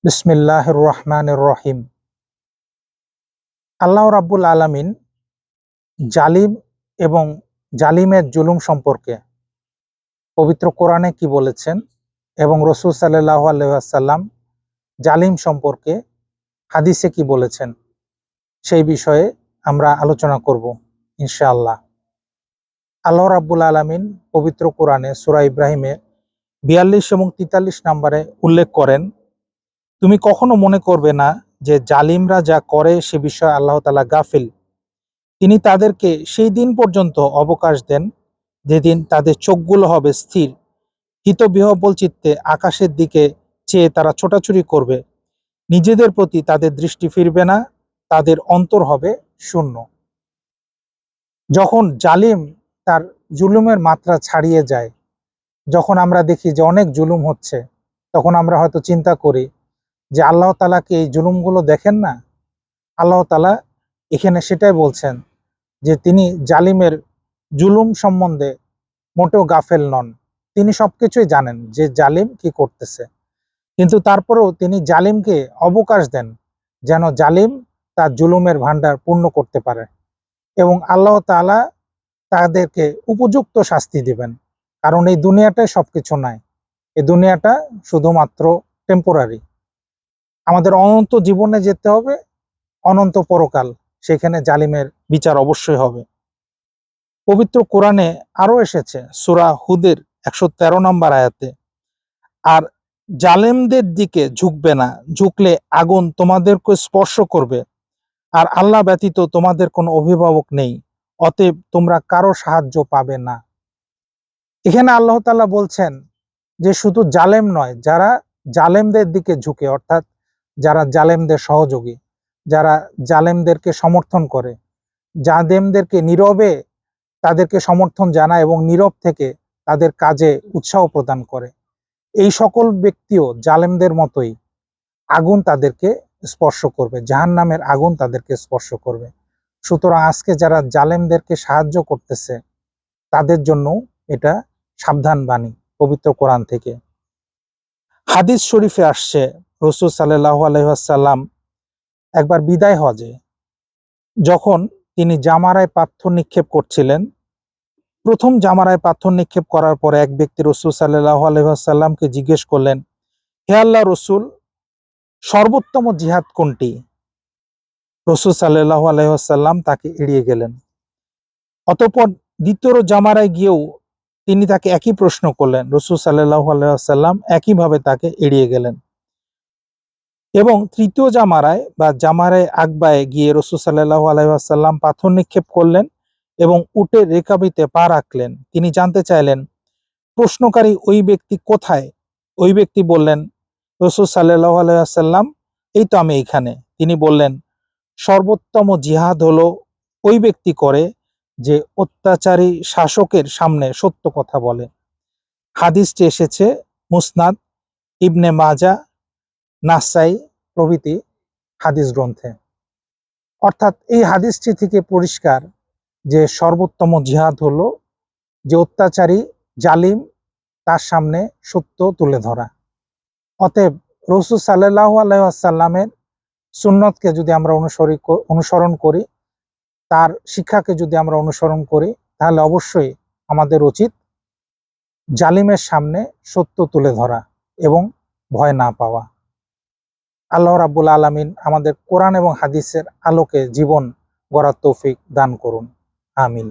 বিসমিল্লাহির রহমানির রহিম। আল্লাহ রাব্বুল আলামিন জালিম এবং জালিমের জুলুম সম্পর্কে পবিত্র কোরআনে কি বলেছেন এবং রাসূল সাল্লাল্লাহু আলাইহি ওয়াসাল্লাম জালিম সম্পর্কে হাদিসে কি বলেছেন, সেই বিষয়ে আমরা আলোচনা করব ইনশাআল্লাহ। আল্লাহ রাব্বুল আলামিন পবিত্র কোরআনে সূরা ইব্রাহিমে ৪২ এবং ৪৩ নম্বরে উল্লেখ করেন, তুমি কখনো মনে করবে না যে জালিমরা যা করে সে বিষয়ে আল্লাহ তাআলা গাফিল। তিনি তাদেরকে সেই দিন পর্যন্ত অবকাশ দেন যেদিন তাদের চোখগুলো হবে স্থির, হিতবিহ্বল চিত্তে আকাশের দিকে চেয়ে তারা ছোটাছুটি করবে। নিজেদের প্রতি তাদের দৃষ্টি ফিরবে না, তাদের অন্তর হবে শূন্য। যখন জালিম তার জুলুমের মাত্রা ছাড়িয়ে যায়, যখন আমরা দেখি যে অনেক জুলুম হচ্ছে, তখন আমরা হয়তো চিন্তা করি যে আল্লাহ তাআলা কি এই জুলুমগুলো দেখেন না? আল্লাহ তাআলা এখানে সেটাই বলছেন যে তিনি জালিমের জুলুম সম্বন্ধে মোটেও গাফেল নন। তিনি সবকিছুই জানেন যে জালিম কি করতেছে, কিন্তু তারপরেও তিনি জালিমকে অবকাশ দেন যেন জালিম তার জুলুমের ভান্ডার পূর্ণ করতে পারে, এবং আল্লাহ তাআলা তাদেরকে উপযুক্ত শাস্তি দিবেন। কারণ এই দুনিয়াটাই সবকিছু নয়, এই দুনিয়াটা শুধুমাত্র টেম্পোরারি। আমাদের অনন্ত জীবনে যেতে হবে, অনন্ত পরকাল, সেখানে জালিমের বিচার অবশ্যই হবে। পবিত্র কোরআনে আরো এসেছে সূরা হুদের ১১৩ নম্বর আয়াতে, আর জালেমদের দিকে ঝুঁকবে না, ঝুঁকলে আগুন তোমাদেরকে স্পর্শ করবে, আর আল্লাহ ব্যতীত তোমাদের কোনো অভিভাবক নেই, অতএব তোমরা কারো সাহায্য পাবে না। এখানে আল্লাহ তাআলা বলছেন যে শুধু জালেম নয়, যারা জালেমদের দিকে ঝুঁকে, অর্থাৎ যারা জালেমদের সহযোগী, যারা জালেমদেরকে সমর্থন করে, জালেমদেরকে নীরবে তাদেরকে সমর্থন জানায় এবং নীরব থেকে তাদের কাজে উৎসাহ প্রদান করে, এই সকল ব্যক্তিও জালেমদের মতোই আগুন তাদেরকে স্পর্শ করবে, জাহান্নামের আগুন তাদেরকে স্পর্শ করবে। সুতরাং আজকে যারা জালেমদেরকে সাহায্য করতেছে তাদের জন্য এটা সাবধান বাণী পবিত্র কোরআন থেকে। হাদিস শরীফে আসছে রাসূল সাল্লাল্লাহু আলাইহি ওয়াসাল্লাম একবার বিদায় হজে যখন তিনি জামারায় পাথর নিক্ষেপ করছিলেন, প্রথম জামারায় পাথর নিক্ষেপ করার পরে এক ব্যক্তি রাসূল সাল্লাল্লাহু আলাইহি ওয়াসাল্লামকে জিজ্ঞেস করলেন, হে আল্লাহর রাসূল, সর্বোত্তম জিহাদ কোনটি? রাসূল সাল্লাল্লাহু আলাইহি ওয়াসাল্লাম তাকে এড়িয়ে গেলেন। অতঃপর দ্বিতীয় জামারায় গিয়েও তিনি তাকে একই প্রশ্ন করলেন, রাসূল সাল্লাল্লাহু আলাইহি ওয়াসাল্লাম একইভাবে তাকে এড়িয়ে গেলেন। এবং তৃতীয় জামারায় বা জামারায় আকবায় গিয়ে রাসূল সাল্লাল্লাহু আলাইহি ওয়াসাল্লাম পাথর নিক্ষেপ করলেন এবং উটের রেকাবিতে পা রাখলেন। তিনি জানতে চাইলেন প্রশ্নকারী ওই ব্যক্তি কোথায়? ওই ব্যক্তি বললেন, রাসূল সাল্লাল্লাহু আলাইহি ওয়াসাল্লাম, এই তো আমি এইখানে। তিনি বললেন, সর্বোত্তম জিহাদ হলো ওই ব্যক্তি করে যে অত্যাচারী শাসকের সামনে সত্য কথা বলে। হাদিসটি এসেছে মুসনাদ, ইবনে মাজাহ, নাসাই প্রভৃতি হাদিস গ্রন্থে। অর্থাৎ এই হাদিসটি থেকে পরিষ্কার যে সর্বোত্তম জিহাদ হলো যে অত্যাচারী জালিম তার সামনে সত্য তুলে ধরা। অতএব রাসূল সাল্লাল্লাহু আলাইহি ওয়াসাল্লামের সুন্নতকে যদি আমরা অনুসরণ করি, তার শিক্ষাকে যদি আমরা অনুসরণ করি, তাহলে অবশ্যই আমাদের উচিত জালিমের সামনে সত্য তুলে ধরা এবং ভয় না পাওয়া। আল্লাহ রাব্বুল আলামিন আমাদের কোরআন এবং হাদিসের আলোকে জীবন গড়ার তৌফিক দান করুন। আমিন।